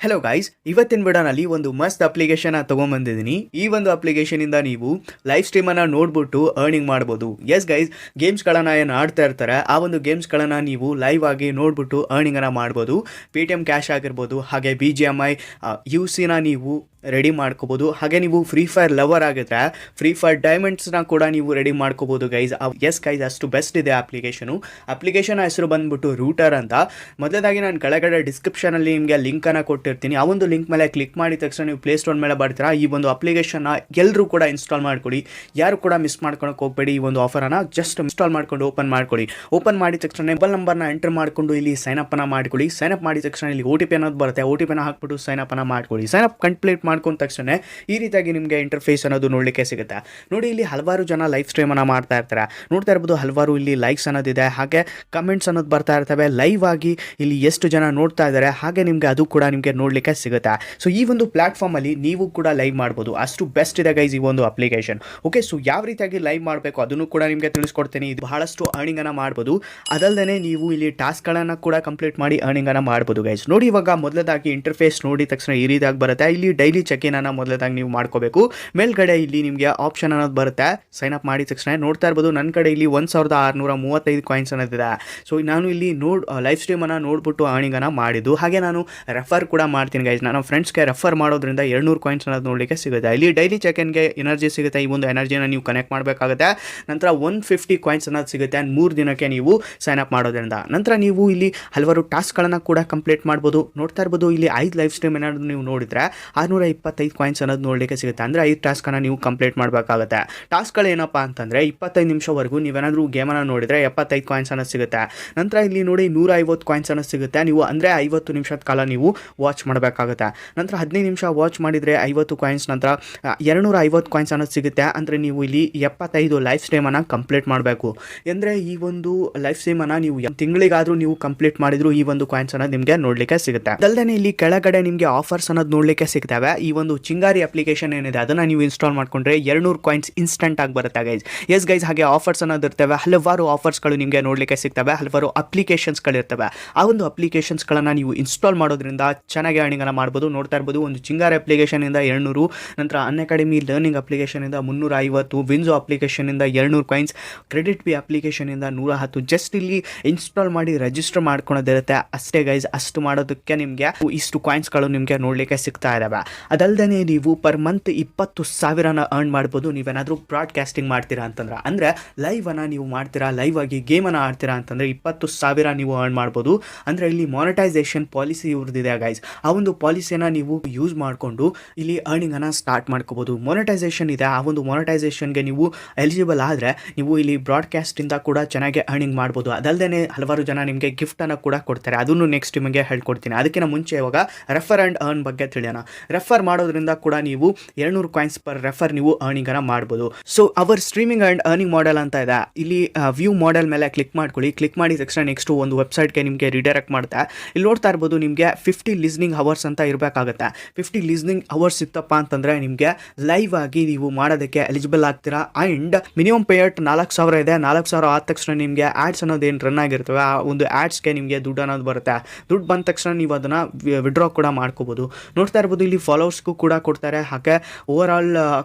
Hello guys, ಇವತ್ತಿನ ವಿಡಿಯೋನಲ್ಲಿ ಒಂದು ಮಸ್ತ್ ಅಪ್ಲಿಕೇಶನ್ ತೊಗೊಂಬಂದಿದ್ದೀನಿ. ಈ ಒಂದು ಅಪ್ಲಿಕೇಶನಿಂದ ನೀವು ಲೈವ್ ಸ್ಟ್ರೀಮನ್ನು ನೋಡ್ಬಿಟ್ಟು ಅರ್ನಿಂಗ್ ಮಾಡ್ಬೋದು. ಎಸ್ ಗೈಸ್, ಗೇಮ್ಸ್ಗಳನ್ನು ಏನು ಆಡ್ತಾ ಇರ್ತಾರೆ ಆ ಒಂದು ಗೇಮ್ಸ್ಗಳನ್ನು ನೀವು ಲೈವ್ ಆಗಿ ನೋಡ್ಬಿಟ್ಟು ಅರ್ನಿಂಗನ್ನು ಮಾಡ್ಬೋದು. ಪೇಟಿಎಮ್ ಕ್ಯಾಶ್ ಆಗಿರ್ಬೋದು, ಹಾಗೆ BGMI UCನ ನೀವು ರೆಡಿ ಮಾಡ್ಕೋಬೋದು. ಹಾಗೆ ನೀವು ಫ್ರೀ ಫೈರ್ ಲವರ್ ಆಗಿದ್ರೆ ಫ್ರೀ ಫೈರ್ ಡೈಮಂಡ್ಸ್ನ ಕೂಡ ನೀವು ರೆಡಿ ಮಾಡ್ಕೋಬೋದು ಗೈಸ್. ಎಸ್ ಗೈಸ್, ಅಷ್ಟು ಬೆಸ್ಟ್ ಇದೆ ಅಪ್ಲಿಕೇಶನ್ ಹೆಸರು ಬಂದ್ಬಿಟ್ಟು ರೂಟರ್ ಅಂತ. ಮೊದಲಾಗಿ ನಾನು ಕೆಳಗಡೆ ಡಿಸ್ಕ್ರಿಪ್ಷನಲ್ಲಿ ನಿಮಗೆ ಲಿಂಕನ್ನು ಕೊಟ್ಟಿರ್ತೀನಿ. ಆ ಒಂದು ಲಿಂಕ್ ಮೇಲೆ ಕ್ಲಿಕ್ ಮಾಡಿದ ತಕ್ಷಣ ನೀವು ಪ್ಲೇಸ್ಟೋರ್ ಮೇಲೆ ಬರ್ತೀರಾ. ಈ ಒಂದು ಅಪ್ಲಿಕೇಶನ್ನ ಎಲ್ಲರೂ ಕೂಡ ಇನ್ಸ್ಟಾಲ್ ಮಾಡ್ಕೊಳ್ಳಿ. ಯಾರು ಕೂಡ ಮಿಸ್ ಮಾಡ್ಕೊಳಕ್ಕೆ ಹೋಗಬೇಡಿ. ಈ ಒಂದು ಆಫರನ್ನು ಜಸ್ಟ್ ಇನ್ಸ್ಟಾಲ್ ಮಾಡ್ಕೊಂಡು ಓಪನ್ ಮಾಡ್ಕೊಳ್ಳಿ. ಓಪನ್ ಮಾಡಿದ ತಕ್ಷಣ ಮೊಬೈಲ್ ನಂಬರ್ನ ಎಂಟರ್ ಮಾಡಿಕೊಂಡು ಇಲ್ಲಿ ಸೈನ್ ಅಪ್ ಮಾಡ್ಕೊಳ್ಳಿ. ಸೈನ್ ಅಪ್ ಮಾಡಿದ ತಕ್ಷಣ ಇಲ್ಲಿ OTP ಅನ್ನೋದು ಬರುತ್ತೆ. OTPನ ಹಾಕ್ಬಿಟ್ಟು ಸೈನ್ ಅಪ್ ಮಾಡ್ಕೊಳ್ಳಿ. ಸೈನ್ ಅಪ್ ಕಂಪ್ಲೀಟ್ ಮಾಡ್ಕೊಂಡ ತಕ್ಷಣ ಈ ರೀತಿಯಾಗಿ ನಿಮಗೆ ಇಂಟರ್ಫೇಸ್ ಅನ್ನೋದು ನೋಡಲಿಕ್ಕೆ ಸಿಗುತ್ತೆ. ನೋಡಿ, ಇಲ್ಲಿ ಹಲವಾರು ಜನ ಲೈವ್ ಸ್ಟ್ರೀಮ್ ಅನ್ನ ಮಾಡ್ತಾ ಇರ್ತಾರೆ. ನೋಡ್ತಾ ಇರ್ಬೋದು, ಹಲವಾರು ಇಲ್ಲಿ ಲೈಕ್ಸ್ ಅನ್ನೋದಿದೆ, ಹಾಗೆ ಕಮೆಂಟ್ಸ್ ಅನ್ನೋದು ಬರ್ತಾ ಇರ್ತವೆ. ಲೈವ್ ಆಗಿ ಇಲ್ಲಿ ಎಷ್ಟು ಜನ ನೋಡ್ತಾ ಇದ್ದಾರೆ ಹಾಗೆ ನಿಮಗೆ ಅದು ಕೂಡ ನಿಮಗೆ ನೋಡಲಿಕ್ಕೆ ಸಿಗುತ್ತೆ. ಸೊ ಈ ಒಂದು ಪ್ಲಾಟ್ಫಾರ್ಮ್ ಅಲ್ಲಿ ನೀವು ಕೂಡ ಲೈವ್ ಮಾಡ್ಬೋದು. ಅಷ್ಟು ಬೆಸ್ಟ್ ಇದೆ ಗೈಸ್ ಈ ಒಂದು ಅಪ್ಲಿಕೇಶನ್. ಓಕೆ, ಸೊ ಯಾವ ರೀತಿಯಾಗಿ ಲೈವ್ ಮಾಡಬೇಕು ಅದನ್ನು ಕೂಡ ನಿಮಗೆ ತಿಳಿಸ್ಕೊಡ್ತೀನಿ. ಇದು ಬಹಳಷ್ಟು ಅರ್ನಿಂಗ್ ಅನ್ನ ಮಾಡ್ಬೋದು. ಅದಲ್ಲದೆ ನೀವು ಇಲ್ಲಿ ಟಾಸ್ಕ್ ಗಳನ್ನ ಕೂಡ ಕಂಪ್ಲೀಟ್ ಮಾಡಿ ಅರ್ನಿಂಗ್ ಅನ್ನ ಮಾಡ್ಬೋದು ಗೈಸ್. ನೋಡಿ, ಇವಾಗ ಮೊದಲದಾಗಿ ಇಂಟರ್ಫೇಸ್ ನೋಡಿದ ತಕ್ಷಣ ಈ ರೀತಿಯಾಗಿ ಬರುತ್ತೆ. ಇಲ್ಲಿ ಡೈಲಿ ಚೆಕ್ ಇನ್ ಅನ್ನ ಮೊದಲದಾಗಿ ನೀವು ಮಾಡ್ಕೋಬೇಕು. ಮೇಲ್ಗಡೆ ಇಲ್ಲಿ ನಿಮಗೆ ಆಪ್ಷನ್ ಅನ್ನೋದು ಬರುತ್ತೆ. ಸೈನ್ ಅಪ್ ಮಾಡಿದ ತಕ್ಷಣ ನೋಡ್ತಾ ಇರ್ಬೋದು, ನನ್ನ ಕಡೆ ಇಲ್ಲಿ 1635 ಕಾಯಿನ್ಸ್ ಅನ್ನೋದಿದೆ. ಸೊ ನಾನು ಇಲ್ಲಿ ಲೈವ್ ಸ್ಟ್ರೀಮ್ ಅನ್ನ ನೋಡ್ಬಿಟ್ಟು ಅರ್ನಿಂಗ್ ಅನ್ನ ಮಾಡಿದ್ದು. ಹಾಗೆ ನಾನು ರೆಫರ್ ಕೂಡ ಮಾಡ್ತೀನಿ ಗೈಸ್. ನನ್ನ ಫ್ರೆಂಡ್ಸ್ಗೆ ರೆಫರ್ ಮಾಡೋದ್ರಿಂದ 200 ಕಾಯಿನ್ಸ್ ಅನ್ನೋದು ನೋಡಲಿಕ್ಕೆ ಸಿಗುತ್ತೆ. ಇಲ್ಲಿ ಡೈಲಿ ಚೆಕ್ ಇನ್ಗೆ ಎನರ್ಜಿ ಸಿಗುತ್ತೆ. ಈ ಒಂದು ಎನರ್ಜಿನ ನೀವು ಕನೆಕ್ಟ್ ಮಾಡಬೇಕಾಗುತ್ತೆ. ನಂತರ 150 ಕಾಯಿನ್ಸ್ ಅನ್ನೋದು ಸಿಗುತ್ತೆ 3 ದಿನಕ್ಕೆ ನೀವು ಸೈನ್ ಅಪ್ ಮಾಡೋದ್ರಿಂದ. ನಂತರ ನೀವು ಇಲ್ಲಿ ಹಲವಾರು ಟಾಸ್ಕ್ಗಳನ್ನು ಕೂಡ ಕಂಪ್ಲೀಟ್ ಮಾಡ್ಬೋದು. ನೋಡ್ತಾ ಇರ್ಬೋದು, ಇಲ್ಲಿ 5 ಲೈವ್ ಸ್ಟ್ರೀಮ್ ಏನಾದ್ರು ನೀವು ನೋಡಿದ್ರೆ 625 ಕಾಯಿನ್ಸ್ ಅನ್ನೋದು ನೋಡಲಿಕ್ಕೆ ಸಿಗುತ್ತೆ. ಅಂದರೆ 5 ಟಾಸ್ಕನ್ನು ನೀವು ಕಂಪ್ಲೀಟ್ ಮಾಡಬೇಕಾಗುತ್ತೆ. ಟಾಸ್ಕ್ಗಳು ಏನಪ್ಪ ಅಂತಂದರೆ 25 ನಿಮಿಷವರೆಗೂ ನೀವೇನಾದರೂ ಗೇಮನ್ನು ನೋಡಿದರೆ 75 ಕಾಯಿನ್ಸ್ ಅನ್ನೋದು ಸಿಗುತ್ತೆ. ನಂತರ ಇಲ್ಲಿ ನೋಡಿ 150 ಕಾಯಿನ್ಸ್ ಅನ್ನೋದು ಸಿಗುತ್ತೆ. ನೀವು ಅಂದರೆ 50 ನಿಮಿಷದ ಕಾಲ ನೀವು ವಾಚ್ ಮಾಡಬೇಕಾಗುತ್ತೆ. ನಂತರ 15 ನಿಮಿಷ ವಾಚ್ ಮಾಡಿದರೆ 50 ಕಾಯಿನ್ಸ್. ನಂತರ 250 ಕಾಯಿನ್ಸ್ ಅನ್ನೋದು ಸಿಗುತ್ತೆ. ಅಂದರೆ ನೀವು ಇಲ್ಲಿ 75 ಲೈವ್ ಸ್ಟ್ರೀಮನ್ನು ಕಂಪ್ಲೀಟ್ ಮಾಡಬೇಕು. ಅಂದರೆ ಈ ಒಂದು ಲೈವ್ ಸ್ಟ್ರೀಮನ್ನು ನೀವು ತಿಂಗಳಿಗಾದರೂ ನೀವು ಕಂಪ್ಲೀಟ್ ಮಾಡಿದ್ರು ಈ ಒಂದು ಕಾಯಿನ್ಸ್ ಅನ್ನೋದು ನಿಮಗೆ ನೋಡಲಿಕ್ಕೆ ಸಿಗುತ್ತೆ. ಅದಲ್ಲದೆ ಇಲ್ಲಿ ಕೆಳಗಡೆ ನಿಮಗೆ ಆಫರ್ಸ್ ಅನ್ನೋದು ನೋಡಲಿಕ್ಕೆ ಸಿಗ್ತವೆ. ಈ ಒಂದು ಚಿಂಗಾರಿ ಅಪ್ಲಿಕೇಶನ್ ಏನಿದೆ ಅದನ್ನು ನೀವು ಇನ್ಸ್ಟಾಲ್ ಮಾಡ್ಕೊಂಡ್ರೆ 200 ಕಾಯಿನ್ಸ್ ಇನ್ಸ್ಟೆಂಟ್ ಆಗಿ ಬರುತ್ತೆ ಗೈಸ್. ಎಸ್ ಗೈಸ್, ಹಾಗೆ ಆಫರ್ಸ್ ಅನ್ನೋದು ಇರ್ತವೆ. ಹಲವಾರು ಆಫರ್ಸ್ಗಳು ನಿಮಗೆ ನೋಡಲಿಕ್ಕೆ ಸಿಗ್ತವೆ. ಹಲವಾರು ಅಪ್ಲಿಕೇಶನ್ಸ್ಗಳಿರ್ತವೆ. ಆ ಒಂದು ಅಪ್ಲಿಕೇಶನ್ಸ್ಗಳನ್ನು ನೀವು ಇನ್ಸ್ಟಾಲ್ ಮಾಡೋದ್ರಿಂದ ಚೆನ್ನಾಗಿ ಅರ್ನಿಂಗ್ ಅನ್ನು ಮಾಡ್ಬೋದು. ನೋಡ್ತಾ ಇರ್ಬೋದು, ಒಂದು ಚಿಂಗಾರಿ ಅಪ್ಲಿಕೇಶನಿಂದ 200, ನಂತರ ಅನ್ಅಕಾಡೆಮಿ ಲರ್ನಿಂಗ್ ಅಪ್ಲಿಕೇಶನಿಂದ 350, ವಿನ್ಸೋ ಅಪ್ಲಿಕೇಶನಿಂದ 200 ಕಾಯಿನ್ಸ್, ಕ್ರೆಡಿಟ್ ಬಿ ಅಪ್ಲಿಕೇಶನಿಂದ 110. ಜಸ್ಟ್ ಇಲ್ಲಿ ಇನ್ಸ್ಟಾಲ್ ಮಾಡಿ ರಿಜಿಸ್ಟರ್ ಮಾಡ್ಕೊಳೋದಿರುತ್ತೆ ಅಷ್ಟೇ ಗೈಸ್. ಅಷ್ಟು ಮಾಡೋದಕ್ಕೆ ನಿಮಗೆ ಇಷ್ಟು ಕಾಯಿನ್ಸ್ಗಳು ನಿಮಗೆ ನೋಡಲಿಕ್ಕೆ ಸಿಗ್ತಾ ಇದ್ದಾವೆ. ಅದಲ್ಲದೆ ನೀವು ಪರ್ ಮಂತ್ 20,000 ಅರ್ನ್ ಮಾಡ್ಬೋದು. ನೀವೇನಾದರೂ ಬ್ರಾಡ್ಕಾಸ್ಟಿಂಗ್ ಮಾಡ್ತೀರಾ ಅಂತಂದ್ರೆ, ಅಂದರೆ ಲೈವನ್ನು ನೀವು ಮಾಡ್ತೀರಾ, ಲೈವ್ ಆಗಿ ಗೇಮನ್ನು ಆಡ್ತೀರಾ ಅಂತಂದರೆ 20,000 ನೀವು ಅರ್ನ್ ಮಾಡ್ಬೋದು. ಅಂದರೆ ಇಲ್ಲಿ ಮಾನಿಟೈಸೇಷನ್ ಪಾಲಿಸಿ ಇವ್ರದ್ದಿದೆ ಗೈಸ್. ಆ ಒಂದು ಪಾಲಿಸಿಯನ್ನು ನೀವು ಯೂಸ್ ಮಾಡಿಕೊಂಡು ಇಲ್ಲಿ ಅರ್ನಿಂಗನ್ನು ಸ್ಟಾರ್ಟ್ ಮಾಡ್ಕೋಬೋದು. ಮಾನಿಟೈಸೇಷನ್ ಇದೆ. ಆ ಒಂದು ಮಾನಿಟೈಸೇಷನ್ಗೆ ನೀವು ಎಲಿಜಿಬಲ್ ಆದರೆ ನೀವು ಇಲ್ಲಿ ಬ್ರಾಡ್ಕಾಸ್ಟಿಂದ ಕೂಡ ಚೆನ್ನಾಗಿ ಅರ್ನಿಂಗ್ ಮಾಡ್ಬೋದು. ಅದಲ್ಲದೆ ಹಲವಾರು ಜನ ನಿಮಗೆ ಗಿಫ್ಟನ್ನು ಕೂಡ ಕೊಡ್ತಾರೆ. ಅದನ್ನು ನೆಕ್ಸ್ಟ್ ನಿಮಗೆ ಹೇಳ್ಕೊಡ್ತೀನಿ. ಅದಕ್ಕಿಂತ ಮುಂಚೆ ಇವಾಗ ರೆಫರ್ ಆ್ಯಂಡ್ ಅರ್ನ್ ಬಗ್ಗೆ ತಿಳಿಯೋಣ. ರೆಫರ್ ಮಾಡೋದ್ರಿಂದ ಕೂಡ ನೀವು 200 ಕಾಯಿನ್ಸ್ ಪರ್ ರೆಫರ್ ನೀವು ಅರ್ನಿಂಗ್ ಅನ್ನ ಮಾಡ್ಬೋದು. So our streaming and earning model ಅಂತ ಇದೆ. ಇಲ್ಲಿ ವ್ಯೂ ಮಾಡೆಲ್ ಮೇಲೆ ಕ್ಲಿಕ್ ಮಾಡ್ಕೊಳ್ಳಿ. ಕ್ಲಿಕ್ ಮಾಡಿದ ತಕ್ಷಣ ನೆಕ್ಸ್ಟ್ ಒಂದು ವೆಬ್ಸೈಟ್ಗೆ ನಿಮಗೆ ರಿಡೈರೆಕ್ಟ್ ಮಾಡುತ್ತೆ. ಇಲ್ಲಿ ನೋಡ್ತಾ ಇರ್ಬೋದು, ನಿಮಗೆ 50 ಲಿಸ್ನಿಂಗ್ ಅವರ್ಸ್ ಅಂತ ಇರಬೇಕಾಗುತ್ತೆ. 50 ಲಿಸ್ನಿಂಗ್ ಅವರ್ಸ್ ಇತ್ತಪ್ಪ ಅಂತಂದ್ರೆ ನಿಮಗೆ ಲೈವ್ ಆಗಿ ನೀವು ಮಾಡೋದಕ್ಕೆ ಎಲಿಜಿಬಲ್ ಆಗ್ತೀರಾ. ಆ್ಯಂಡ್ ಮಿನಿಮಮ್ ಪೇಯಟ್ 4,000 ಇದೆ. 4,000 ಆದ ತಕ್ಷಣ ನಿಮಗೆ ಆ್ಯಡ್ಸ್ ಅನ್ನೋದು ಏನು ರನ್ ಆಗಿರ್ತವೆ ಆ ಒಂದು ಆ್ಯಡ್ಸ್ಗೆ ನಿಮಗೆ ದುಡ್ಡು ಅನ್ನೋದು ಬರುತ್ತೆ. ದುಡ್ಡು ಬಂದ ತಕ್ಷಣ ನೀವು ಅದನ್ನು ವಿಡ್ರಾ ಕೂಡ ಮಾಡ್ಕೋಬೋದು. ನೋಡ್ತಾ ಇರ್ಬೋದು, ಇಲ್ಲಿ ಫಾಲೋವರ್ಸ್ಗೂ ಕೂಡ ಕೊಡ್ತಾರೆ. ಹಾಗೆ ಓವರ್ ಆಲ್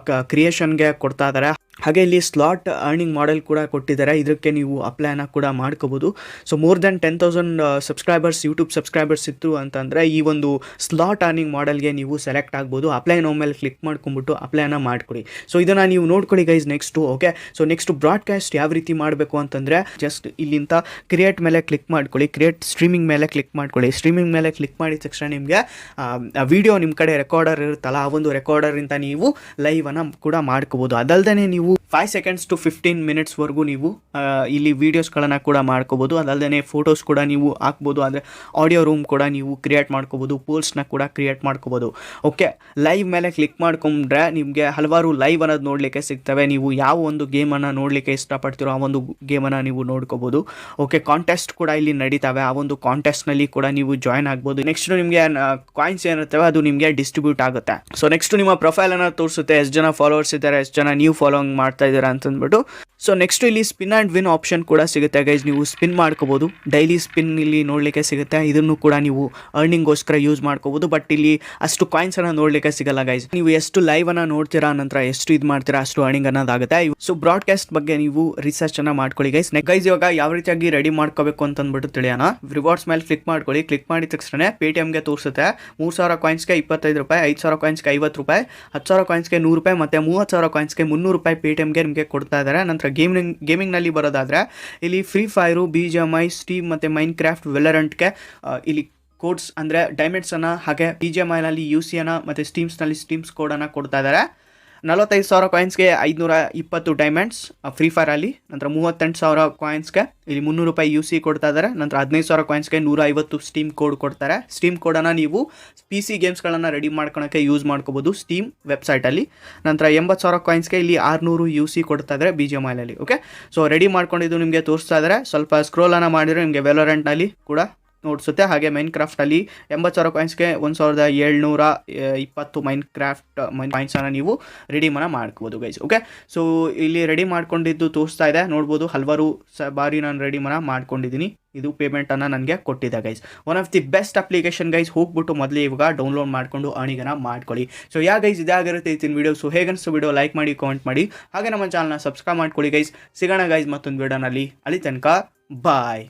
ಕ್ರಿಯೇಷನ್ಗೆ ಕೊಡ್ತಾ ಇದ್ದಾರೆ. ಹಾಗೆ ಇಲ್ಲಿ ಸ್ಲಾಟ್ ಅರ್ನಿಂಗ್ ಮಾಡೆಲ್ ಕೂಡ ಕೊಟ್ಟಿದ್ದಾರೆ. ಇದಕ್ಕೆ ನೀವು ಅಪ್ಲೈನ ಕೂಡ ಮಾಡ್ಕೋಬೋದು. So more than 10,000 subscribers, YouTube subscribers ಇತ್ತು ಅಂತಂದರೆ ಈ ಒಂದು ಸ್ಲಾಟ್ ಅರ್ನಿಂಗ್ ಮಾಡೆಲ್ಗೆ ನೀವು ಸೆಲೆಕ್ಟ್ ಆಗ್ಬೋದು. ಅಪ್ಲೈ ನೋ ಮೇಲೆ ಕ್ಲಿಕ್ ಮಾಡ್ಕೊಂಬಿಟ್ಟು ಅಪ್ಲೈನ ಮಾಡ್ಕೊಡಿ. ಸೊ ಇದನ್ನು ನೀವು ನೋಡ್ಕೊಳ್ಳಿ guys. Next okay, so next broadcast ಯಾವ ರೀತಿ ಮಾಡಬೇಕು ಅಂತಂದರೆ ಜಸ್ಟ್ ಇಲ್ಲಿಂದ ಕ್ರಿಯೇಟ್ ಮೇಲೆ ಕ್ಲಿಕ್ ಮಾಡ್ಕೊಳ್ಳಿ. ಕ್ರಿಯೇಟ್ ಸ್ಟ್ರೀಮಿಂಗ್ ಮೇಲೆ ಕ್ಲಿಕ್ ಮಾಡ್ಕೊಳ್ಳಿ. ಸ್ಟ್ರೀಮಿಂಗ್ ಮೇಲೆ ಕ್ಲಿಕ್ ಮಾಡಿದ ತಕ್ಷಣ ನಿಮಗೆ ವಿಡಿಯೋ ನಿಮ್ಮ ಕಡೆ ರೆಕಾರ್ಡರ್ ಇರುತ್ತಲ್ಲ, ಆ ಒಂದು ರೆಕಾರ್ಡರಿಂದ ನೀವು ಲೈವನ್ನು ಕೂಡ ಮಾಡ್ಕೋಬೋದು. ಅದಲ್ಲದೆ ನೀವು 5 seconds to 15 minutes ವರೆಗೂ ನೀವು ಇಲ್ಲಿ ವೀಡಿಯೋಸ್ಗಳನ್ನು ಕೂಡ ಮಾಡ್ಕೋಬೋದು. ಅದಲ್ಲದೆ ಫೋಟೋಸ್ ಕೂಡ ನೀವು ಹಾಕ್ಬೋದು. ಅಂದರೆ ಆಡಿಯೋ ರೂಮ್ ಕೂಡ ನೀವು ಕ್ರಿಯೇಟ್ ಮಾಡ್ಕೋಬೋದು. ಪೋಲ್ಸ್ನ ಕೂಡ ಕ್ರಿಯೇಟ್ ಮಾಡ್ಕೋಬೋದು. ಓಕೆ, ಲೈವ್ ಮೇಲೆ ಕ್ಲಿಕ್ ಮಾಡ್ಕೊಂಡ್ರೆ ನಿಮಗೆ ಹಲವಾರು ಲೈವ್ ಅನ್ನೋದು ನೋಡಲಿಕ್ಕೆ ಸಿಗ್ತವೆ. ನೀವು ಯಾವ ಒಂದು ಗೇಮನ್ನು ನೋಡಲಿಕ್ಕೆ ಇಷ್ಟಪಡ್ತೀರೋ ಆ ಒಂದು ಗೇಮನ್ನು ನೀವು ನೋಡ್ಕೋಬೋದು. ಓಕೆ, ಕಾಂಟೆಸ್ಟ್ ಕೂಡ ಇಲ್ಲಿ ನಡೀತವೆ. ಆ ಒಂದು ಕಾಂಟೆಸ್ಟ್ನಲ್ಲಿ ಕೂಡ ನೀವು ಜಾಯ್ನ್ ಆಗ್ಬೋದು. ನೆಕ್ಸ್ಟ್ ನಿಮಗೆ ಕಾಯಿನ್ಸ್ ಏನಿರ್ತವೆ ಅದು ನಿಮಗೆ ಡಿಸ್ಟ್ರಿಬ್ಯೂಟ್ ಆಗುತ್ತೆ. ಸೊ ನೆಕ್ಸ್ಟ್ ನಿಮ್ಮ ಪ್ರೊಫೈಲನ್ನು ತೋರಿಸುತ್ತೆ. ಎಷ್ಟು ಜನ ಫಾಲೋವರ್ಸ್ ಇದ್ದಾರೆ, ಎಷ್ಟು ಜನ ನೀವು ಫಾಲೋಯಿಂಗ್ ಅರ್ನಿಂಗ್ ಮಾಡ್ತಾ ಇದ್ದೀರಾ ಅಂತಂದ್ಬಿಟ್ಟು. ಸೊ ನೆಕ್ಸ್ಟ್ ಇಲ್ಲಿ ಸ್ಪಿನ್ ಆ್ಯಂಡ್ ವಿನ್ ಆಪ್ಷನ್ ಕೂಡ ಸಿಗುತ್ತೆ ಗೈಸ್. ನೀವು ಸ್ಪಿನ್ ಮಾಡ್ಕೋಬೋದು, ಡೈಲಿ ಸ್ಪಿನ್ ಇಲ್ಲಿ ನೋಡಲಿಕ್ಕೆ ಸಿಗುತ್ತೆ. ಇದನ್ನು ಕೂಡ ನೀವು ಅರ್ನಿಂಗ್ಗೋಸ್ಕರ ಯೂಸ್ ಮಾಡ್ಕೋಬೋದು. ಬಟ್ ಇಲ್ಲಿ ಅಷ್ಟು ಕಾಯಿನ್ಸನ್ನು ನೋಡಲಿಕ್ಕೆ ಸಿಗಲ್ಲ ಗೈಸ್. ನೀವು ಎಷ್ಟು ಲೈವನ್ನು ನೋಡ್ತೀರಾ, ನಂತರ ಎಷ್ಟು ಇದು ಮಾಡ್ತೀರಾ ಅಷ್ಟು ಅರ್ನಿಂಗ್ ಅನ್ನೋದಾಗುತ್ತೆ. ಸೊ ಬ್ರಾಡ್ಕಾಸ್ಟ್ ಬಗ್ಗೆ ನೀವು ರಿಸರ್ಚನ್ನು ಮಾಡ್ಕೊಳ್ಳಿ ಗೈಸ್. ಗೈಸ್ ಇವಾಗ ಯಾವ ರೀತಿಯಾಗಿ ರೆಡಿ ಮಾಡ್ಕೋಬೇಕು ಅಂತಂದ್ಬಿಟ್ಟು ತಿಳಿಯೋಣ. ರಿವಾರ್ಡ್ಸ್ ಮೇಲೆ ಕ್ಲಿಕ್ ಮಾಡ್ಕೊಳ್ಳಿ. ಕ್ಲಿಕ್ ಮಾಡಿದ ತಕ್ಷಣ ಪೇಟಿಎಮ್ಗೆ ತೋರಿಸುತ್ತೆ 3,000 ಕಾಯಿನ್ಸ್ಗೆ 25 ರೂಪಾಯಿ, 5,000 ಕಾಯಿನ್ಸ್ಗೆ 50 ರೂಪಾಯಿ, 10,000 ಕಾಯಿನ್ಸ್ಗೆ 100 ರೂಪಾಯಿ ಮತ್ತು 30,000 ಕಾಯಿನ್ಸ್ಗೆ 300 ರೂಪಾಯಿ ಪೇಟಿಎಮ್ಗೆ ನಿಮಗೆ ಕೊಡ್ತಾ ಇದ್ದಾರೆ. ನಂತರ ಗೇಮಿಂಗ್ನಲ್ಲಿ ಬರೋದಾದರೆ ಇಲ್ಲಿ ಫ್ರೀ ಫೈರು, BGMI, ಸ್ಟೀಮ್ ಮತ್ತು ಮೈನ್ಕ್ರಾಫ್ಟ್, ವೆಲರೆಂಟ್ಗೆ ಇಲ್ಲಿ ಕೋಡ್ಸ್ ಅಂದರೆ ಡೈಮಂಡ್ಸನ್ನು, ಹಾಗೆ BGMIನಲ್ಲಿ UCಯನ್ನು ಮತ್ತು ಸ್ಟೀಮ್ಸ್ನಲ್ಲಿ ಸ್ಟೀಮ್ಸ್ ಕೋಡನ್ನು ಕೊಡ್ತಾ ಇದ್ದಾರೆ. 45,000 ಕಾಯಿನ್ಸ್ಗೆ 520 ಡೈಮಂಡ್ಸ್ ಫ್ರೀ ಫೈರಲ್ಲಿ. ನಂತರ 38,000 ಕಾಯಿನ್ಸ್ಗೆ ಇಲ್ಲಿ 300 ರೂಪಾಯಿ UC ಕೊಡ್ತಾ ಇದ್ದಾರೆ. ನಂತರ 15,000 ಕಾಯಿನ್ಸ್ಗೆ 150 ಸ್ಟೀಮ್ ಕೋಡ್ ಕೊಡ್ತಾರೆ. ಸ್ಟೀಮ್ ಕೋಡನ್ನು ನೀವು PC ಗೇಮ್ಸ್ಗಳನ್ನು ರೆಡಿ ಮಾಡ್ಕೊಳಕ್ಕೆ ಯೂಸ್ ಮಾಡ್ಕೋಬೋದು ಸ್ಟೀಮ್ ವೆಬ್ಸೈಟಲ್ಲಿ. ನಂತರ 80,000 ಕಾಯಿನ್ಸ್ಗೆ ಇಲ್ಲಿ 600 UC ಕೊಡ್ತಾ ಇದ್ದಾರೆ BGMIನಲ್ಲಿ. ಓಕೆ, ಸೊ ರೆಡಿ ಮಾಡ್ಕೊಂಡಿದ್ದು ನಿಮಗೆ ತೋರಿಸ್ತಾ ಇದ್ದಾರೆ. ಸ್ವಲ್ಪ ಸ್ಕ್ರೋಲನ್ನು ಮಾಡಿದರೆ ನಿಮಗೆ ವೆಲೋರೆಂಟ್ನಲ್ಲಿ ಕೂಡ ನೋಡಿಸುತ್ತೆ. ಹಾಗೆ ಮೈನ್ಕ್ರಾಫ್ಟಲ್ಲಿ 80,000 ಕಾಯಿನ್ಸ್ಗೆ 1,720 ಮೈನ್ಕ್ರಾಫ್ಟ್ ಕಾಯಿನ್ಸನ್ನು ನೀವು ರೆಡಿಮನ್ನು ಮಾಡ್ಕೋಬೋದು ಗೈಸ್. ಓಕೆ, ಸೊ ಇಲ್ಲಿ ರೆಡಿ ಮಾಡ್ಕೊಂಡಿದ್ದು ತೋರಿಸ್ತಾ ಇದೆ, ನೋಡ್ಬೋದು. ಹಲವಾರು ಬಾರಿ ನಾನು ರೆಡಿಮನ್ನು ಮಾಡ್ಕೊಂಡಿದ್ದೀನಿ. ಇದು ಪೇಮೆಂಟನ್ನು ನನಗೆ ಕೊಟ್ಟಿದೆ guys. One of the best application guys. ಹೋಗ್ಬಿಟ್ಟು ಮೊದಲೇ ಇವಾಗ ಡೌನ್ಲೋಡ್ ಮಾಡಿಕೊಂಡು ಅರ್ನಿಂಗನ್ನು ಮಾಡ್ಕೊಳ್ಳಿ. ಸೊ ಗೈಸ್ ಇದಾಗಿರುತ್ತೆ ಇತ್ತಿನ ವೀಡಿಯೋ. ಸೊ ಹೇಗನ್ನಿಸ್ತು ವೀಡಿಯೋ ಲೈಕ್ ಮಾಡಿ, ಕಾಮೆಂಟ್ ಮಾಡಿ, ಹಾಗೆ ನಮ್ಮ ಚಾನಲ್ನ ಸಬ್ಸ್ಕ್ರೈಬ್ ಮಾಡ್ಕೊಳ್ಳಿ ಗೈಸ್. ಸಿಗೋಣ ಗೈಸ್ ಮತ್ತೊಂದು ವೀಡಿಯೋನಲ್ಲಿ. ಅಲ್ಲಿ ತನಕ ಬಾಯ್.